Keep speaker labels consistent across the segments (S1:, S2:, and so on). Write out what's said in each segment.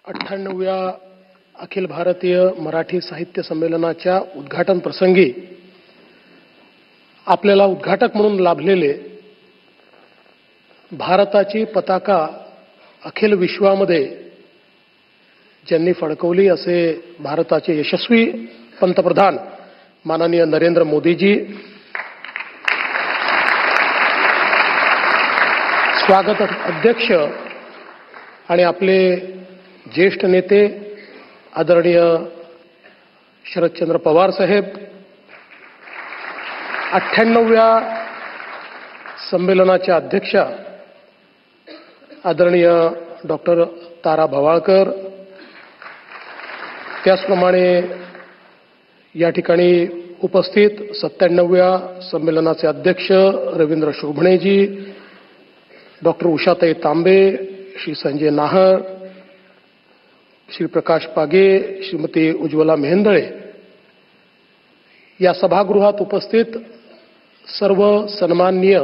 S1: 98व्या अखिल भारतीय मराठी साहित्य संमेलनाच्या उद्घाटन प्रसंगी आपल्याला उद्घाटक म्हणून लाभलेले भारताची पताका अखिल विश्वामध्ये ज्यांनी फडकवली असे भारताचे यशस्वी पंतप्रधान माननीय नरेंद्र मोदीजी, स्वागत अध्यक्ष आणि आपले ज्येष्ठ नेते आदरणीय शरदचंद्र पवार साहेब, 98व्या संमेलनाच्या अध्यक्षा आदरणीय डॉक्टर तारा भवाळकर, त्याचप्रमाणे या ठिकाणी उपस्थित 97व्या संमेलनाचे अध्यक्ष रवींद्र शोभणेजी, डॉक्टर उषाताई तांबे, श्री संजय नाहर, श्री प्रकाश पागे, श्रीमती उज्ज्वला मेहेंदळे, या सभागृहात उपस्थित सर्व सन्माननीय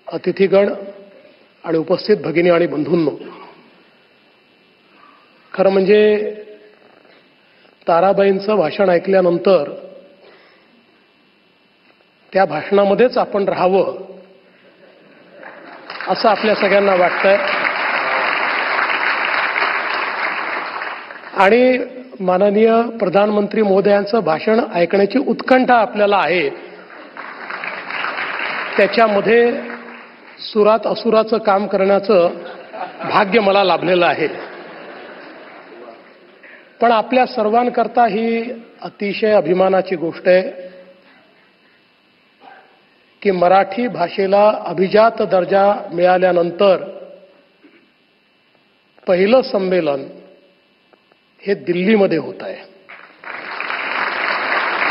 S1: अतिथीगण आणि उपस्थित भगिनी आणि बंधूंनो, खरं म्हणजे ताराबाईंचं भाषण ऐकल्यानंतर त्या भाषणामध्येच आपण राहावं असं आपल्या सगळ्यांना वाटतंय आणि माननीय प्रधानमंत्री महोदयांचं भाषण ऐकण्याची उत्कंठा आपल्याला आहे. त्याच्यामध्ये सुरात असुराचं काम करण्याचं भाग्य मला लाभलेलं आहे. पण आपल्या सर्वांकरता ही अतिशय अभिमानाची गोष्ट आहे की मराठी भाषेला अभिजात दर्जा मिळाल्यानंतर पहिलं संमेलन हे दिल्लीमध्ये होत आहे.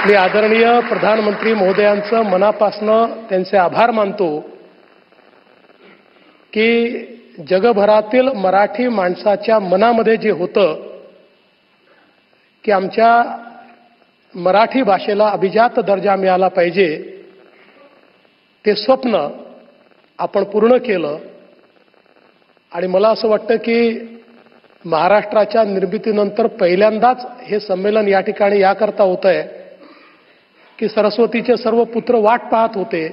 S1: मी आदरणीय प्रधानमंत्री महोदयांचं मनापासनं त्यांचे आभार मानतो की जगभरातील मराठी माणसाच्या मनामध्ये जे होतं की आमच्या मराठी भाषेला अभिजात दर्जा मिळाला पाहिजे, ते स्वप्न आपण पूर्ण केलं. आणि मला असं वाटतं की महाराष्ट्राच्या निर्मितीनंतर पहिल्यांदाच हे संमेलन या ठिकाणी याकरता होत आहे की सरस्वतीचे सर्व पुत्र वाट पाहत होते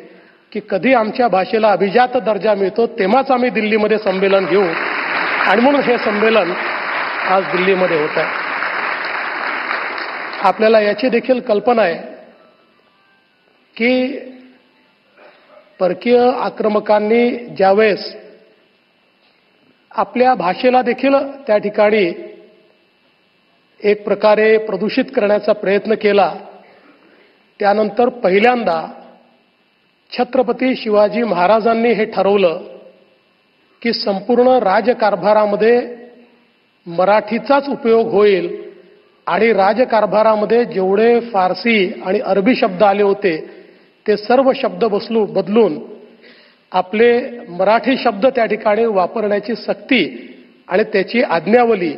S1: की कधी आमच्या भाषेला अभिजात दर्जा मिळतो, तेव्हाच आम्ही दिल्लीमध्ये संमेलन घेऊ. आणि म्हणून हे संमेलन आज दिल्लीमध्ये होत आहे. आपल्याला याची देखील कल्पना आहे की परकीय आक्रमकांनी ज्यावेळेस आपल्या भाषेला देखील त्या ठिकाणी एक प्रकारे प्रदूषित करण्याचा प्रयत्न केला, त्यानंतर पहिल्यांदा छत्रपती शिवाजी महाराजांनी हे ठरवलं की संपूर्ण राजकारभारामध्ये मराठीचाच उपयोग होईल आणि राजकारभारामध्ये जेवढे फारसी आणि अरबी शब्द आले होते ते सर्व शब्द बदलून आपले मराठी शब्द त्या ठिकाणी वापरण्याची सक्ती आणि त्याची आज्ञावली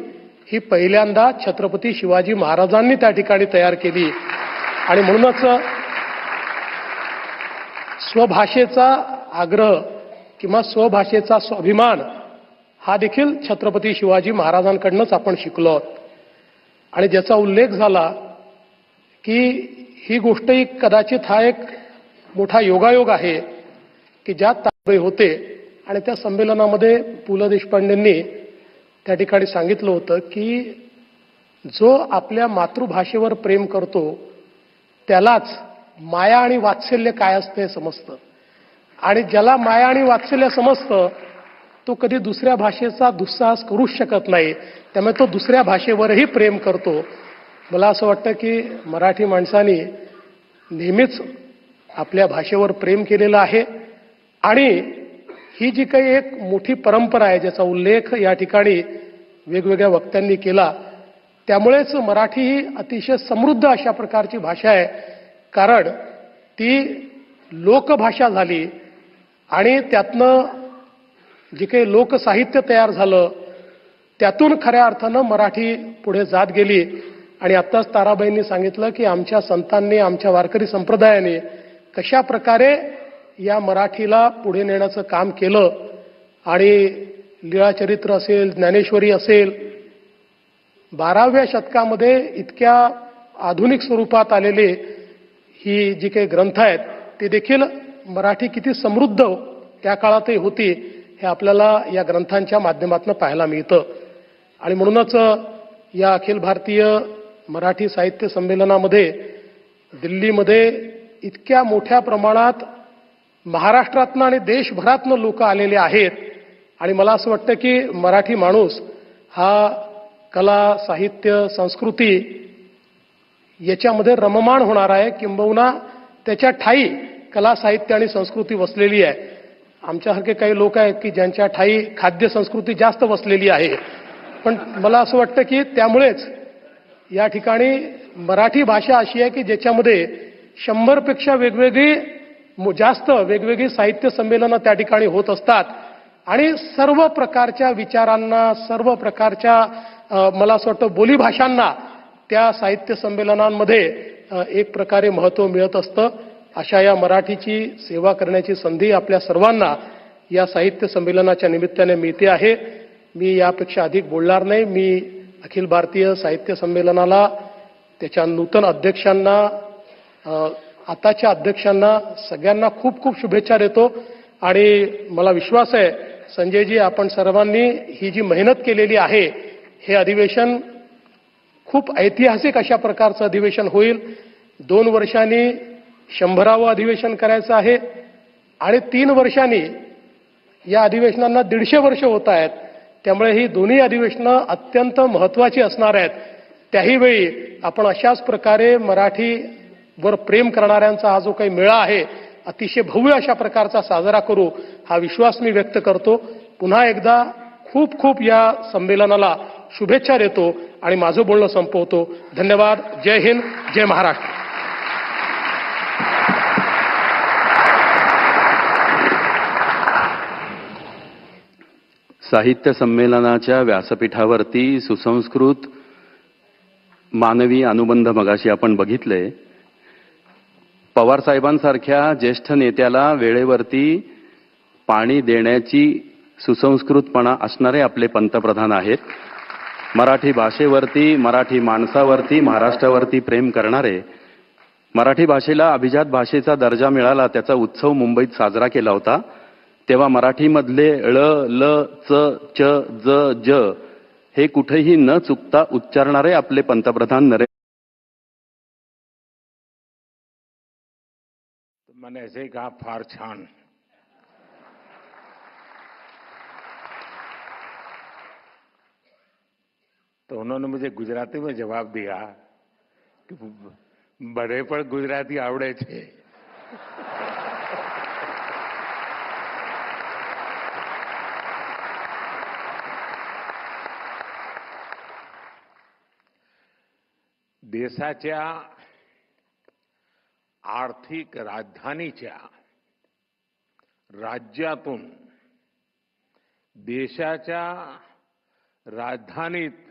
S1: ही पहिल्यांदा छत्रपती शिवाजी महाराजांनी त्या ठिकाणी तयार केली. आणि म्हणूनच स्वभाषेचा आग्रह किंवा स्वभाषेचा स्वाभिमान हा देखील छत्रपती शिवाजी महाराजांकडूनच आपण शिकलो आहोत. आणि ज्याचा उल्लेख झाला की ही गोष्टही कदाचित हा एक मोठा योगायोग आहे की ज्यात ताराबाई होते आणि त्या संमेलनामध्ये पु ल देशपांडेंनी त्या ठिकाणी सांगितलं होतं की जो आपल्या मातृभाषेवर प्रेम करतो त्यालाच माया आणि वात्सल्य काय असतं हे समजतं, आणि ज्याला माया आणि वात्सल्य समजतं तो कधी दुसऱ्या भाषेचा दुस्साहस करूच शकत नाही. त्यामुळे तो दुसऱ्या भाषेवरही प्रेम करतो. मला असं वाटतं की मराठी माणसांनी नेहमीच आपल्या भाषेवर प्रेम केलेलं आहे आणि ही जी काही एक मोठी परंपरा आहे ज्याचा उल्लेख या ठिकाणी वेगवेगळ्या वक्त्यांनी केला, त्यामुळेच मराठी ही अतिशय समृद्ध अशा प्रकारची भाषा आहे. कारण ती लोकभाषा झाली आणि त्यातनं जे काही लोकसाहित्य तयार झालं त्यातून खऱ्या अर्थानं मराठी पुढे जात गेली. आणि आत्ताच ताराबाईंनी सांगितलं की आमच्या संतांनी, आमच्या वारकरी संप्रदायाने कशा प्रकारे या मराठीला पुढे नेण्याचं काम केलं आणि लीळाचरित्र असेल, ज्ञानेश्वरी असेल, 12व्या शतकामध्ये इतक्या आधुनिक स्वरूपात आलेले ही जी काही ग्रंथ आहेत ते देखील मराठी किती समृद्ध त्या काळातही होती हे आपल्याला या ग्रंथांच्या माध्यमातून पाहायला मिळतं. आणि म्हणूनच या अखिल भारतीय मराठी साहित्य संमेलनामध्ये दिल्लीमध्ये इतक्या मोठ्या प्रमाणात महाराष्ट्रातनं आणि देशभरातनं लोक आलेले आहेत. आणि मला असं वाटतं की मराठी माणूस हा कला, साहित्य, संस्कृती याच्यामध्ये रममाण होणार आहे, किंबहुना त्याच्या ठायी कला, साहित्य आणि संस्कृती वसलेली आहे. आमच्यासारखे काही लोक आहेत की ज्यांच्या ठायी खाद्य संस्कृती जास्त वसलेली आहे. पण मला असं वाटतं की त्यामुळेच या ठिकाणी मराठी भाषा अशी आहे की ज्याच्यामध्ये 100 पेक्षा जास्त वेगवेगळी साहित्य संमेलनं त्या ठिकाणी होत असतात. आणि सर्व प्रकारच्या विचारांना, सर्व प्रकारच्या मला असं वाटतं बोलीभाषांना त्या साहित्य संमेलनांमध्ये एक प्रकारे महत्त्व मिळत असतं. अशा या मराठीची सेवा करण्याची संधी आपल्या सर्वांना या साहित्य संमेलनाच्या निमित्ताने मिळते आहे. मी यापेक्षा अधिक बोलणार नाही. मी अखिल भारतीय साहित्य संमेलनाला, त्याच्या नूतन अध्यक्षांना, आताच्या अध्यक्षांना सगळ्यांना खूप खूप शुभेच्छा देतो. आणि मला विश्वास आहे संजयजी, आपण सर्वांनी ही जी मेहनत केलेली आहे, हे अधिवेशन खूप ऐतिहासिक अशा प्रकारचं अधिवेशन होईल. 2 वर्षांनी 100रावं अधिवेशन करायचं आहे आणि 3 वर्षांनी या अधिवेशनांना 150 वर्ष होत आहेत. त्यामुळे ही दोन्ही अधिवेशनं अत्यंत महत्त्वाची असणार आहेत. त्याही वेळी आपण अशाच प्रकारे मराठीवर प्रेम करणाऱ्यांचा हा जो काही मेळा आहे अतिशय भव्य अशा प्रकारचा साजरा करू, हा विश्वास मी व्यक्त करतो. पुन्हा एकदा खूप खूप या संमेलनाला शुभेच्छा देतो आणि माझं बोलणं संपवतो. धन्यवाद. जय हिंद, जय महाराष्ट्र.
S2: साहित्य संमेलनाच्या व्यासपीठावरती सुसंस्कृत मानवी अनुबंध मगाशी आपण बघितले. पवार साहेबांसारख्या ज्येष्ठ नेत्याला वेळेवरती पाणी देण्याची सुसंस्कृतपणा असणारे आपले पंतप्रधान आहेत. मराठी भाषेवरती, मराठी माणसावरती, महाराष्ट्रावरती प्रेम करणारे. मराठी भाषेला अभिजात भाषेचा दर्जा मिळाला, त्याचा उत्सव मुंबईत साजरा केला होता. तेव्हा मराठीमधले ळ, ल, च, च, ज, ज हे कुठेही न चुकता उच्चारणारे आपले पंतप्रधान नरेंद्र.
S3: मैंने ऐसे ही कहा, फार छान. तो उन्होंने मुझे गुजराती में जवाब दिया कि बड़े पर गुजराती आवड़े छे. देशाच्या आर्थिक राजधानीच्या राज्यातून देशाच्या राजधानीत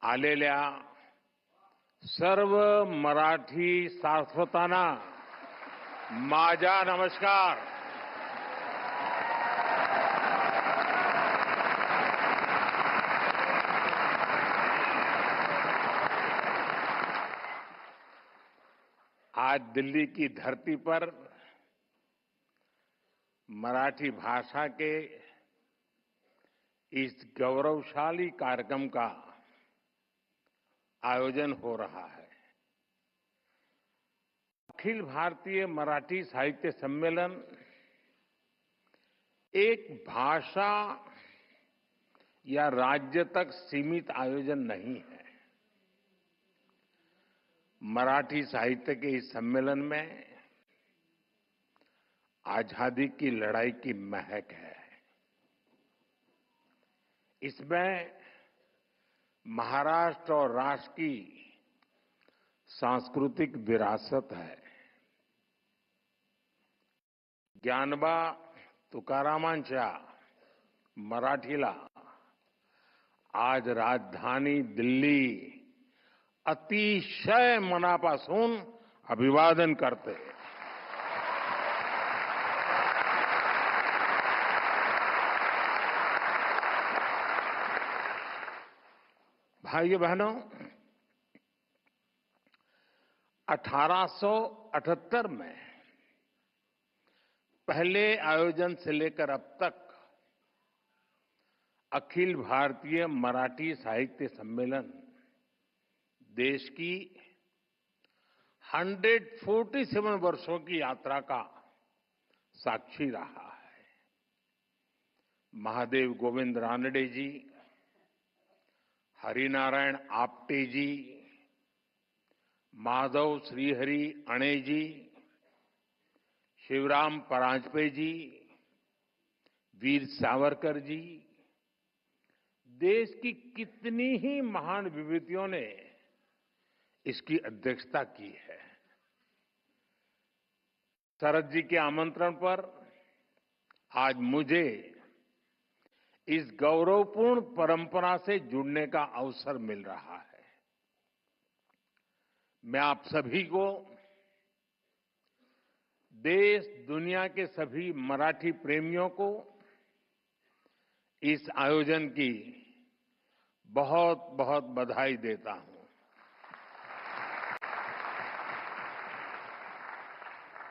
S3: आलेल्या सर्व मराठी सारस्वतांना माझा नमस्कार. आज दिल्ली की धरती पर मराठी भाषा के इस गौरवशाली कार्यक्रम का आयोजन हो रहा है. अखिल भारतीय मराठी साहित्य सम्मेलन एक भाषा या राज्य तक सीमित आयोजन नहीं है. मराठी साहित्य के इस सम्मेलन में आजादी की लड़ाई की महक है. इसमें महाराष्ट्र और राष्ट्र की सांस्कृतिक विरासत है. ज्ञानोबा तुकारामांच्या मराठीला आज राजधानी दिल्ली अतिशय मनापासून अभिवादन करते. भाइयों बहनों, 1878 में पहले आयोजन से लेकर अब तक अखिल भारतीय मराठी साहित्य सम्मेलन देश की 147 वर्षों की यात्रा का साक्षी रहा है। महादेव गोविंद रानडे जी, हरिनारायण आप्टे जी, माधव श्रीहरि अणे जी, शिवराम परांजपे जी, वीर सावरकर जी, देश की कितनी ही महान विभूतियों ने इसकी अध्यक्षता की है। शरद जी के आमंत्रण पर आज मुझे इस गौरवपूर्ण परंपरा से जुड़ने का अवसर मिल रहा है। मैं आप सभी को देश दुनिया के सभी मराठी प्रेमियों को इस आयोजन की बहुत बहुत बधाई देता हूं।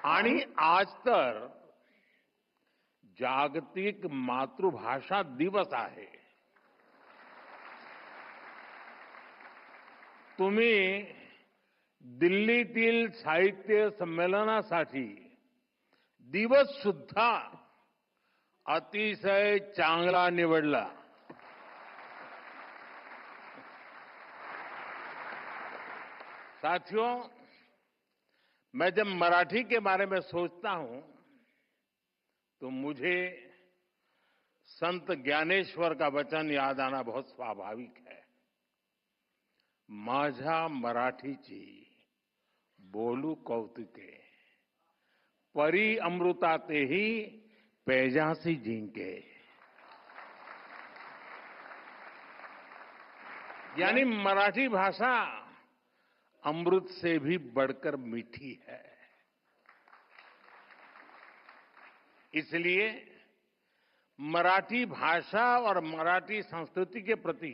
S3: आणि आज तर जागतिक मातृभाषा दिवस आहे। तुम्ही दिल्लीतील साहित्य संमेलनासाठी दिवस सुद्धा अतिशय चांगला निवडला। साथियों, मैं जब मराठी के बारे में सोचता हूं तो मुझे संत ज्ञानेश्वर का वचन याद आना बहुत स्वाभाविक है। माझ्या मराठीची बोलू कौतुके, परी अमृतातेही पैजासी जिंके। यानी मराठी भाषा अमृत से भी बढ़कर मीठी है। इसलिए मराठी भाषा और मराठी संस्कृति के प्रति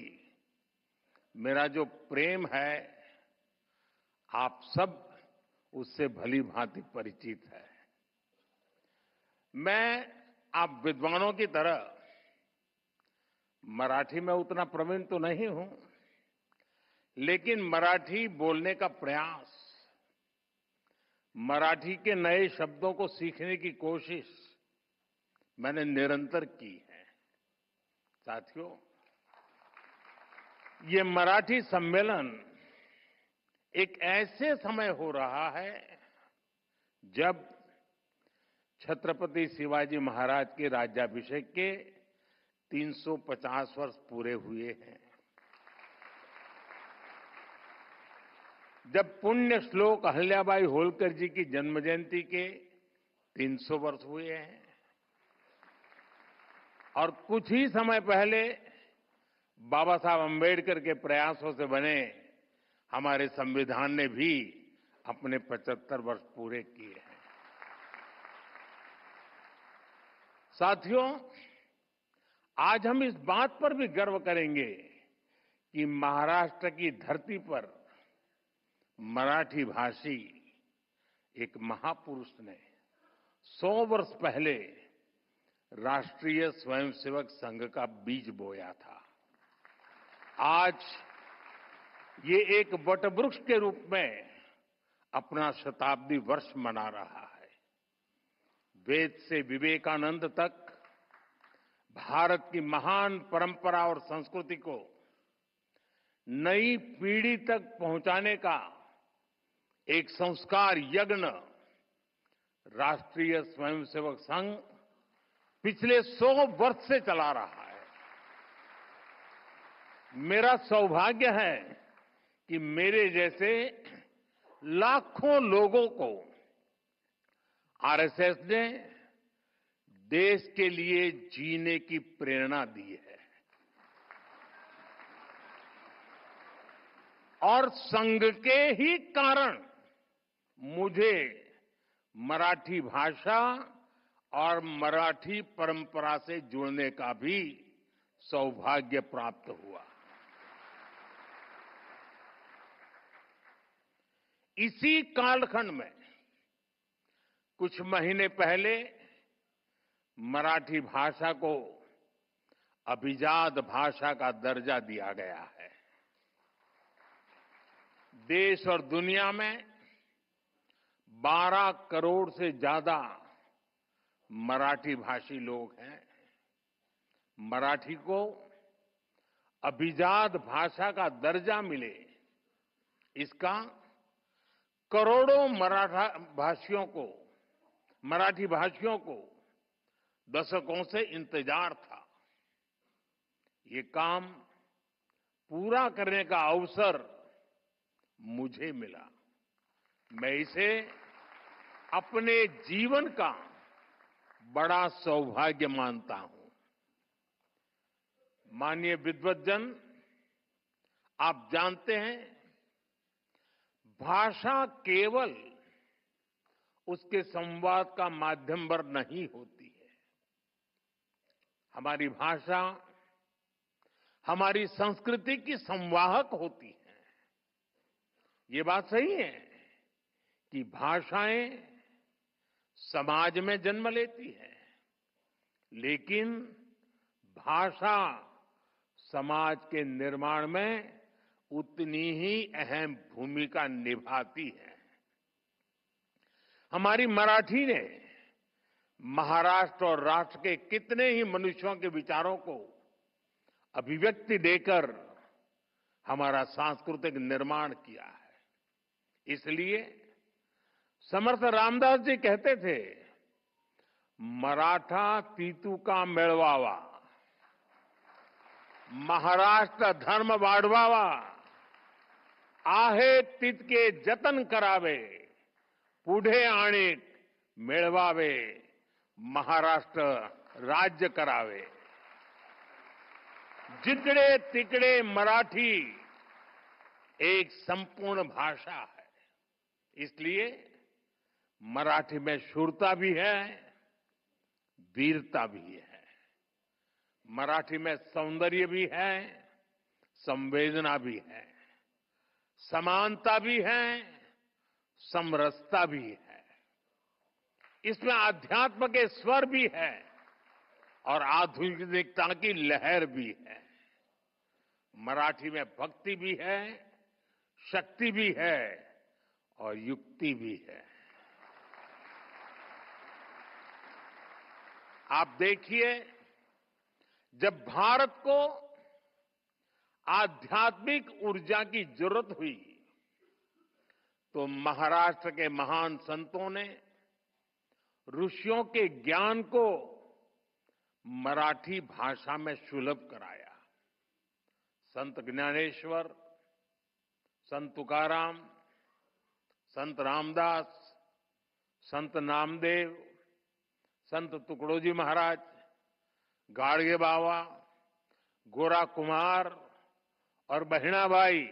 S3: मेरा जो प्रेम है, आप सब उससे भली भांति परिचित है। मैं आप विद्वानों की तरह मराठी में उतना प्रवीण तो नहीं हूं, लेकिन मराठी बोलने का प्रयास, मराठी के नए शब्दों को सीखने की कोशिश मैंने निरंतर की है। साथियों, ये मराठी सम्मेलन एक ऐसे समय हो रहा है जब छत्रपति शिवाजी महाराज के राज्याभिषेक के 350 वर्ष पूरे हुए हैं। जब पुण्य श्लोक अहिल्याबाई होलकर जी की जन्म जयंती के 300 वर्ष हुए हैं और कुछ ही समय पहले बाबा साहब अंबेडकर के प्रयासों से बने हमारे संविधान ने भी अपने 75 वर्ष पूरे किए हैं। साथियों, आज हम इस बात पर भी गर्व करेंगे कि महाराष्ट्र की धरती पर मराठी भाषी एक महापुरुष ने 100 वर्ष पहले राष्ट्रीय स्वयंसेवक संघ का बीज बोया था। आज ये एक वटवृक्ष के रूप में अपना शताब्दी वर्ष मना रहा है। वेद से विवेकानंद तक भारत की महान परंपरा और संस्कृति को नई पीढ़ी तक पहुंचाने का एक संस्कार यज्ञ राष्ट्रीय स्वयंसेवक संघ पिछले 100 वर्ष से चला रहा है। मेरा सौभाग्य है कि मेरे जैसे लाखों लोगों को आरएसएस ने देश के लिए जीने की प्रेरणा दी है और संघ के ही कारण मुझे मराठी भाषा और मराठी परंपरा से जुड़ने का भी सौभाग्य प्राप्त हुआ। इसी कालखंड में कुछ महीने पहले मराठी भाषा को अभिजात भाषा का दर्जा दिया गया है। देश और दुनिया में 12 करोड़ से ज्यादा मराठी भाषी लोग हैं। मराठी को अभिजात भाषा का दर्जा मिले, इसका करोड़ों मराठी भाषियों को दशकों से इंतजार था। ये काम पूरा करने का अवसर मुझे मिला। मैं इसे अपने जीवन का बड़ा सौभाग्य मानता हूं। माननीय विद्वद्जन, आप जानते हैं, भाषा केवल उसके संवाद का माध्यम पर नहीं होती है। हमारी भाषा हमारी संस्कृति की संवाहक होती है। ये बात सही है कि भाषाएं समाज में जन्म लेती है, लेकिन भाषा समाज के निर्माण में उतनी ही अहम भूमिका निभाती है। हमारी मराठी ने महाराष्ट्र और राष्ट्र के कितने ही मनुष्यों के विचारों को अभिव्यक्ति देकर हमारा सांस्कृतिक निर्माण किया है। इसलिए समर्थ रामदास जी कहते थे, मराठा तीतू का मेळवावा, महाराष्ट्र धर्म वाढवावा, आहे तितके जतन करावे, पुढे आणिक मिळवावे, महाराष्ट्र राज्य करावे। जिकडे तिकडे मराठी एक संपूर्ण भाषा है। इसलिए मराठी में शूरता भी है, वीरता भी है। मराठी में सौंदर्य भी है, संवेदना भी है, समानता भी है, समरसता भी है। इसमें आध्यात्म के स्वर भी है और आधुनिकता की लहर भी है। मराठी में भक्ति भी है, शक्ति भी है और युक्ति भी है। आप देखिए, जब भारत को आध्यात्मिक ऊर्जा की जरूरत हुई तो महाराष्ट्र के महान संतों ने ऋषियों के ज्ञान को मराठी भाषा में सुलभ कराया। संत ज्ञानेश्वर, संत तुकाराम, संत रामदास, संत नामदेव, संत तुकडोजी महाराज, गाडगे बाबा, गोरा कुमार और बहिणाबाई,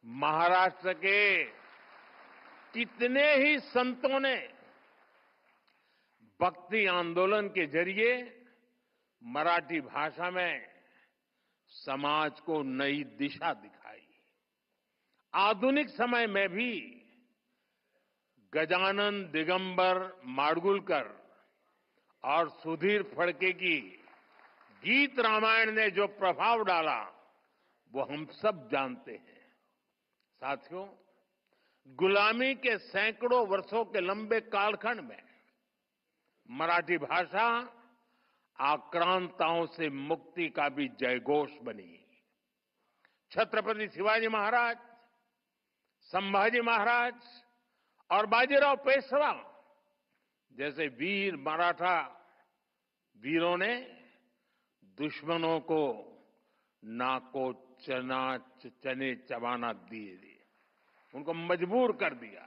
S3: महाराष्ट्र के कितने ही संतों ने भक्ति आंदोलन के जरिए मराठी भाषा में समाज को नई दिशा दिखाई। आधुनिक समय में भी गजानन दिगंबर माडगुलकर और सुधीर फड़के की गीत रामायण ने जो प्रभाव डाला वो हम सब जानते हैं। साथियों, गुलामी के सैकड़ों वर्षों के लंबे कालखंड में मराठी भाषा आक्रांताओं से मुक्ति का भी जयघोष बनी। छत्रपति शिवाजी महाराज, संभाजी महाराज और बाजीराव पेशवा जैसे वीर मराठा वीरों ने दुश्मनों को नाको चने चबाना दिए, उनको मजबूर कर दिया।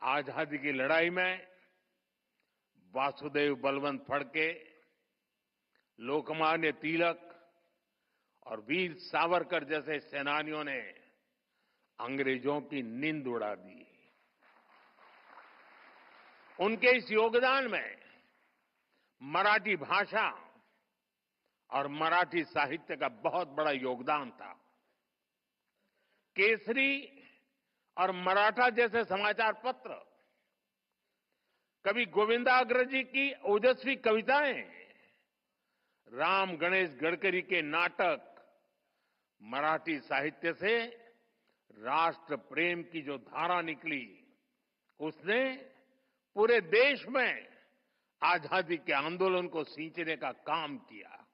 S3: आजादी की लड़ाई में वासुदेव बलवंत फड़के, लोकमान्य तिलक और वीर सावरकर जैसे सेनानियों ने अंग्रेजों की नींद उड़ा दी। उनके इस योगदान में मराठी भाषा और मराठी साहित्य का बहुत बड़ा योगदान था। केसरी और मराठा जैसे समाचार पत्र, कभी गोविंदाग्रजी की ओजस्वी कविताएं, राम गणेश गडकरी के नाटक, मराठी साहित्य से राष्ट्र प्रेम की जो धारा निकली, उसने पूरे देश में आजादी के आंदोलन को सींचने का काम किया।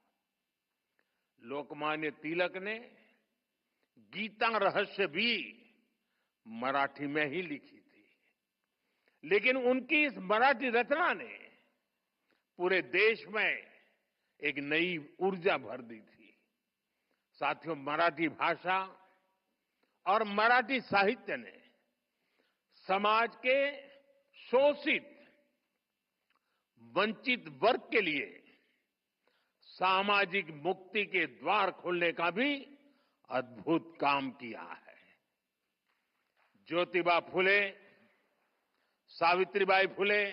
S3: लोकमान्य तिलक ने गीता रहस्य भी मराठी में ही लिखी थी, लेकिन उनकी इस मराठी रचना ने पूरे देश में एक नई ऊर्जा भर दी थी। साथियों, मराठी भाषा और मराठी साहित्य ने समाज के शोषित, वंचित वर्ग के लिए सामाजिक मुक्ति के द्वार खोलने का भी अद्भुत काम किया है। ज्योतिबा फुले, सावित्रीबाई फुले,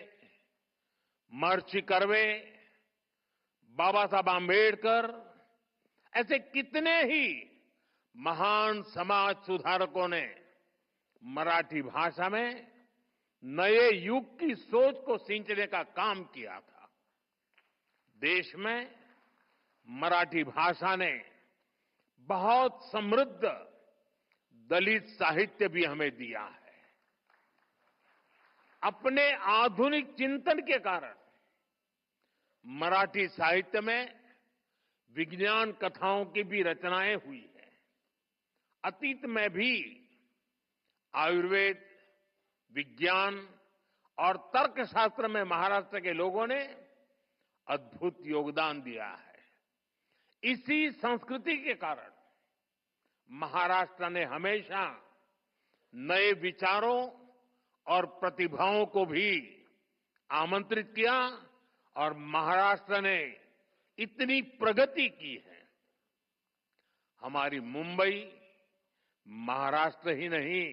S3: महर्षि कर्वे, बाबा साहब आंबेडकर, ऐसे कितने ही महान समाज सुधारकों ने मराठी भाषा में नए युग की सोच को सिंचने का काम किया था। देश में मराठी भाषा ने बहुत समृद्ध दलित साहित्य भी हमें दिया है। अपने आधुनिक चिंतन के कारण मराठी साहित्य में विज्ञान कथाओं की भी रचनाएं हुई हैं। अतीत में भी आयुर्वेद, विज्ञान और तर्कशास्त्र में महाराष्ट्र के लोगों ने अद्भुत योगदान दिया है। इसी संस्कृति के कारण महाराष्ट्र ने हमेशा नए विचारों और प्रतिभाओं को भी आमंत्रित किया और महाराष्ट्र ने इतनी प्रगति की है। हमारी मुंबई महाराष्ट्र ही नहीं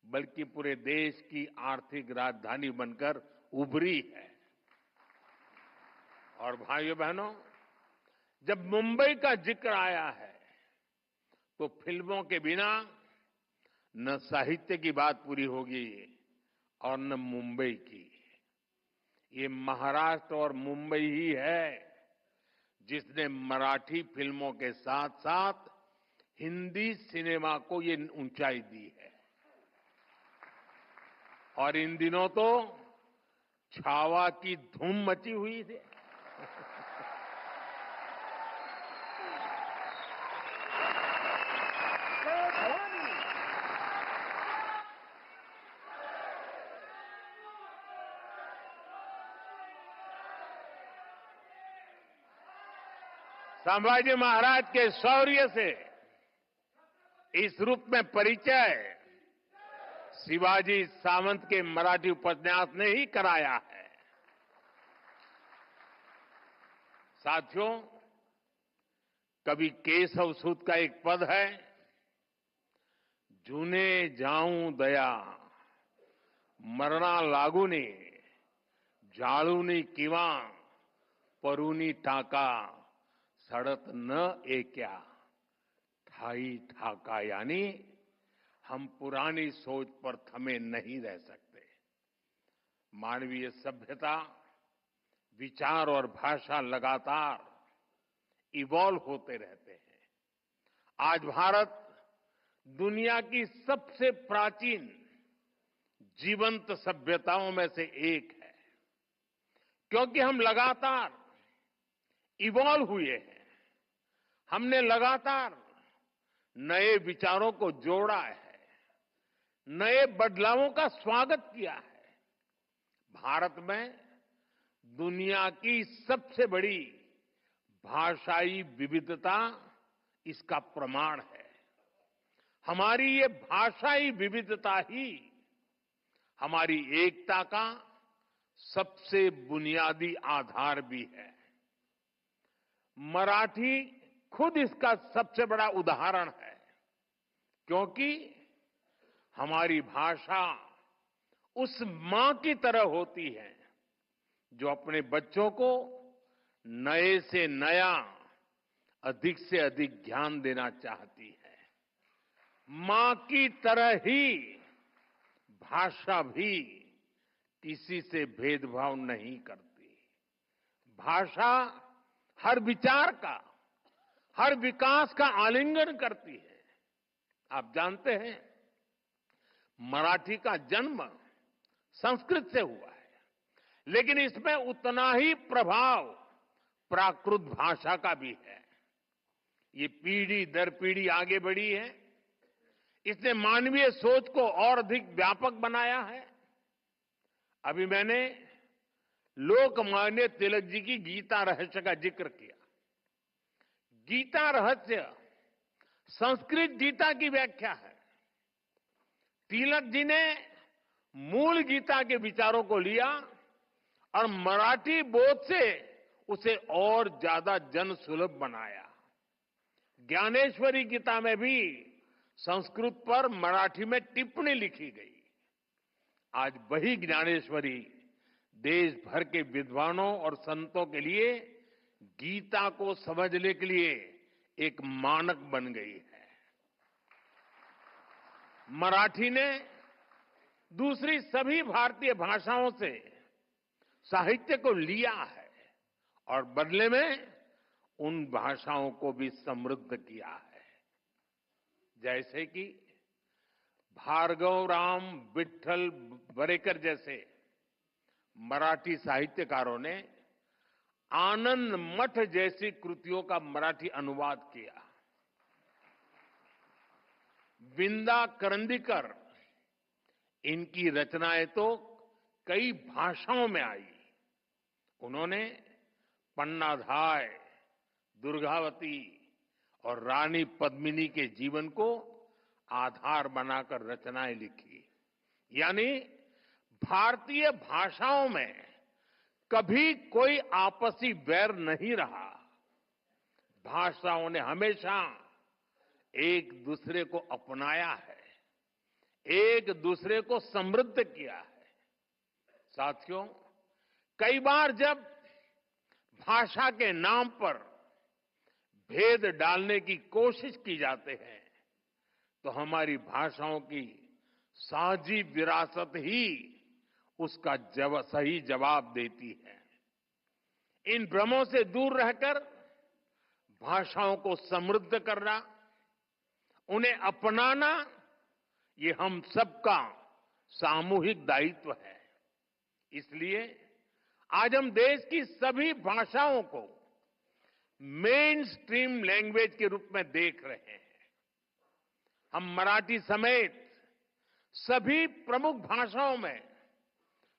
S3: बल्कि पूरे देश की आर्थिक राजधानी बनकर उभरी है। और भाइयों बहनों, जब मुंबई का जिक्र आया है तो फिल्मों के बिना न साहित्य की बात पूरी होगी और न मुंबई की। ये महाराष्ट्र और मुंबई ही है जिसने मराठी फिल्मों के साथ साथ हिंदी सिनेमा को ये ऊंचाई दी है। और इन दिनों तो छावा की धूम मची हुई थी। संभाजी महाराज के शौर्य से इस रूप में परिचय शिवाजी सावंत के मराठी उपन्यास ने ही कराया है। साथियों, कवि केशव सूत का एक पद है, जूने जाऊं दया मरणा लागूनी जाळूनी किंवा परूनी टाका सड़त न एक्या ठाई ठाका, यानी हम पुरानी सोच पर थमे नहीं रह सकते। मानवीय सभ्यता, विचार और भाषा लगातार इवॉल्व होते रहते हैं। आज भारत दुनिया की सबसे प्राचीन जीवंत सभ्यताओं में से एक है, क्योंकि हम लगातार इवॉल्व हुए हैं। हमने लगातार नए विचारों को जोड़ा है, नए बदलावों का स्वागत किया है। भारत में दुनिया की सबसे बड़ी भाषाई विविधता इसका प्रमाण है। हमारी ये भाषाई विविधता ही हमारी एकता का सबसे बुनियादी आधार भी है। मराठी खुद इसका सबसे बड़ा उदाहरण है, क्योंकि हमारी भाषा उस मां की तरह होती है जो अपने बच्चों को नए से नया, अधिक से अधिक ज्ञान देना चाहती है। मां की तरह ही भाषा भी किसी से भेदभाव नहीं करती। भाषा हर विचार का, हर विकास का आलिंगन करती है। आप जानते हैं, मराठी का जन्म संस्कृत से हुआ है, लेकिन इसमें उतना ही प्रभाव प्राकृत भाषा का भी है। ये पीढ़ी दर पीढ़ी आगे बढ़ी है। इसने मानवीय सोच को और अधिक व्यापक बनाया है। अभी मैंने लोकमान्य तिलक जी की गीता रहस्य का जिक्र किया। गीता रहस्य संस्कृत गीता की व्याख्या है। तिलक जी ने मूल गीता के विचारों को लिया और मराठी बोध से उसे और ज्यादा जन सुलभ बनाया। ज्ञानेश्वरी गीता में भी संस्कृत पर मराठी में टिप्पणी लिखी गई। आज वही ज्ञानेश्वरी देश भर के विद्वानों और संतों के लिए गीता को समझने के लिए एक मानक बन गई है। मराठी ने दूसरी सभी भारतीय भाषाओं से साहित्य को लिया है और बदले में उन भाषाओं को भी समृद्ध किया है। जैसे कि भार्गव राम विठ्ठल बरेकर जैसे मराठी साहित्यकारों ने आनंद मठ जैसी कृतियों का मराठी अनुवाद किया। विंदा करंदीकर, इनकी रचनाएं तो कई भाषाओं में आई। उन्होंने पन्नाधाय, दुर्गावती और रानी पद्मिनी के जीवन को आधार बनाकर रचनाएं लिखी। यानी भारतीय भाषाओं में कभी कोई आपसी वैर नहीं रहा। भाषाओं ने हमेशा एक दूसरे को अपनाया है, एक दूसरे को समृद्ध किया है। साथियों, कई बार जब भाषा के नाम पर भेद डालने की कोशिश की जाते हैं तो हमारी भाषाओं की साझी विरासत ही उसका सही जवाब देती है। इन भ्रमों से दूर रहकर भाषाओं को समृद्ध करना, उन्हें अपनाना, ये हम सबका सामूहिक दायित्व है। इसलिए आज हम देश की सभी भाषाओं को मेन स्ट्रीम लैंग्वेज के रूप में देख रहे हैं। हम मराठी समेत सभी प्रमुख भाषाओं में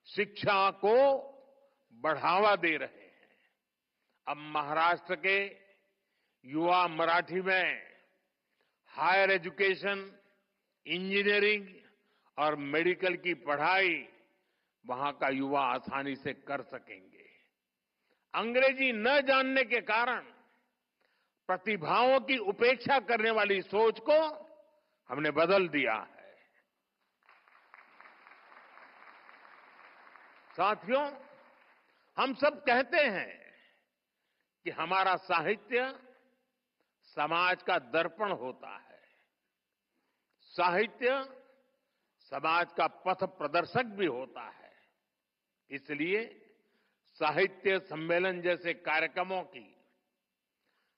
S3: शिक्षा को बढ़ावा दे रहे हैं। अब महाराष्ट्र के युवा मराठी में हायर एजुकेशन, इंजीनियरिंग और मेडिकल की पढ़ाई वहां का युवा आसानी से कर सकेंगे। अंग्रेजी न जानने के कारण प्रतिभाओं की उपेक्षा करने वाली सोच को हमने बदल दिया है। साथियों, हम सब कहते हैं कि हमारा साहित्य समाज का दर्पण होता है। साहित्य समाज का पथ प्रदर्शक भी होता है। इसलिए साहित्य सम्मेलन जैसे कार्यक्रमों की,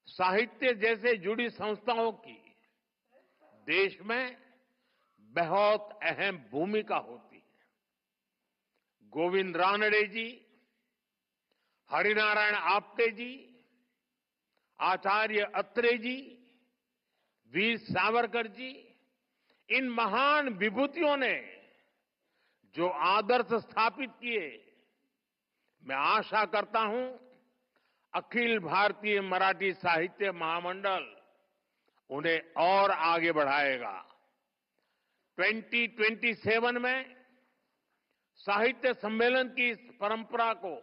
S3: साहित्य जैसे जुड़ी संस्थाओं की देश में बहुत अहम भूमिका होती है। गोविंद रानडे जी, हरिनारायण आप्टे जी, आचार्य अत्रे जी, वीर सावरकर जी, इन महान विभूतियों ने जो आदर्श स्थापित किए, मैं आशा करता हूं अखिल भारतीय मराठी साहित्य महामंडल उन्हें और आगे बढ़ाएगा। 2027 में साहित्य सम्मेलन की इस परंपरा को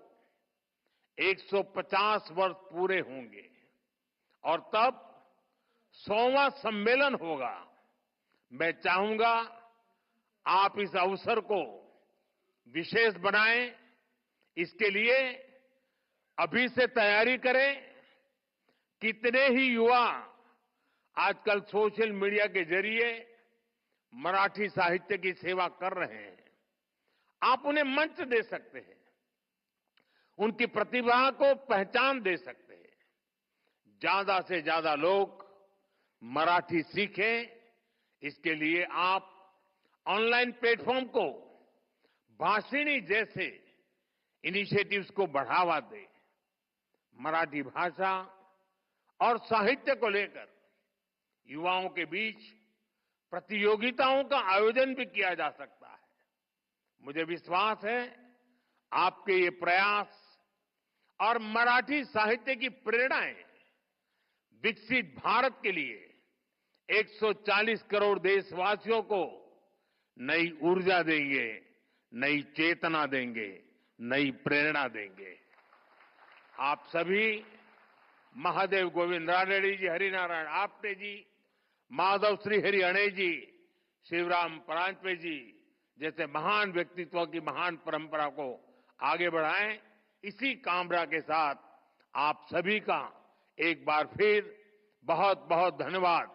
S3: 150 वर्ष पूरे होंगे और तब 100वां सम्मेलन होगा। मैं चाहूंगा आप इस अवसर को विशेष बनाएं। इसके लिए अभी से तैयारी करें। कितने ही युवा आजकल सोशल मीडिया के जरिए मराठी साहित्य की सेवा कर रहे हैं, आप उन्हें मंच दे सकते हैं, उनकी प्रतिभा को पहचान दे सकते हैं। ज्यादा से ज्यादा लोग मराठी सीखें, इसके लिए आप ऑनलाइन प्लेटफॉर्म को भाषिणी जैसे इनिशिएटिव्स को बढ़ावा दें। मराठी भाषा और साहित्य को लेकर युवाओं के बीच प्रतियोगिताओं का आयोजन भी किया जा सकता है। मुझे विश्वास है आपके ये प्रयास और मराठी साहित्य की प्रेरणाएं विकसित भारत के लिए 140 करोड़ देशवासियों को नई ऊर्जा देंगे, नई चेतना देंगे, नई प्रेरणा देंगे। आप सभी महादेव गोविंद रानड़े जी, हरिनारायण आप्टे जी, माधव श्रीहरि अणे जी, शिवराम परांजपे जी जैसे महान व्यक्तित्व की महान परंपरा को आगे बढ़ाएं। इसी कामना के साथ आप सभी का एक बार फिर बहुत बहुत धन्यवाद।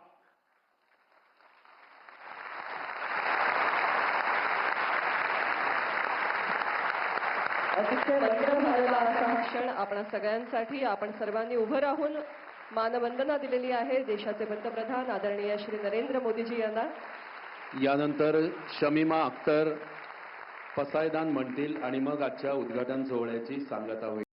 S4: अतिशय रंजक झालेला असा हा क्षण आपणा सगळ्यांसाठी आपण सर्वांनी उभं राहून मानवंदना दिलेली आहे देशाचे पंतप्रधान आदरणीय श्री नरेंद्र मोदीजी यांना.
S2: यानंतर शमीमा अख्तर पसायदान म्हणतील आणि मग आजच्या उद्घाटन सोहळ्याची सांगता होईल.